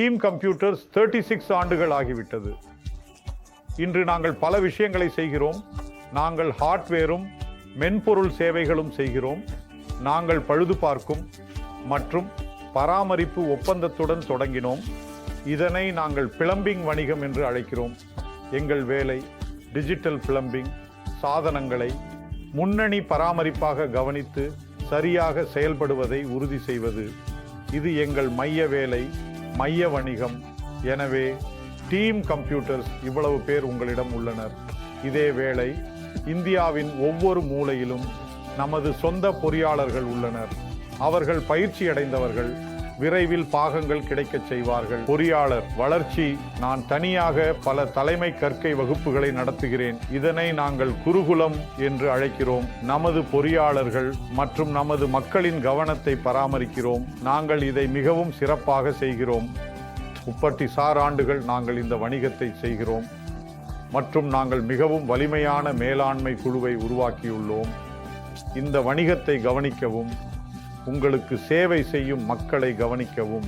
Team computers 36 ஆண்டுகள் ஆகிவிட்டது. இன்று நாங்கள் பல விஷயங்களை செய்கிறோம். நாங்கள் ஹார்ட்வேரும் மென்பொருள் சேவைகளும் செய்கிறோம். நாங்கள் பழுது பார்க்கும் மற்றும் பராமரிப்பு ஒப்பந்தத்துடன் தொடங்கினோம். இதனை நாங்கள் பிளம்பிங் வணிகம் என்று அழைக்கிறோம். எங்கள் வேலை டிஜிட்டல் பிளம்பிங் சாதனங்களை முன்னணி பராமரிப்பாக கவனித்து சரியாக செயல்படுவதை உறுதி செய்வது. இது எங்கள் மைய வேலை, மைய வணிகம். எனவே டீம் கம்ப்யூட்டர்ஸ் இவ்வளவு பேர் உங்களிடம் உள்ளனர். இதே வேளை இந்தியாவின் ஒவ்வொரு மூலையிலும் நமது சொந்த பொறியாளர்கள் உள்ளனர். அவர்கள் பயிற்சி அடைந்தவர்கள். விரைவில் பாகங்கள் கிடைக்கச் செய்வார்கள். பொறியாளர் வளர்ச்சி. நான் தனியாக பல தலைமை கற்கை வகுப்புகளை நடத்துகிறேன். இதனை நாங்கள் குருகுலம் என்று அழைக்கிறோம். நமது பொறியாளர்கள் மற்றும் நமது மக்களின் கவனத்தை பராமரிக்கிறோம். நாங்கள் இதை மிகவும் சிறப்பாக செய்கிறோம். 36 ஆண்டுகள் நாங்கள் இந்த வணிகத்தை செய்கிறோம் மற்றும் நாங்கள் மிகவும் வலிமையான மேலாண்மை குழுவை உருவாக்கியுள்ளோம். இந்த வணிகத்தை கவனிக்கவும், உங்களுக்கு சேவை செய்யும் மக்களை கவனிக்கவும்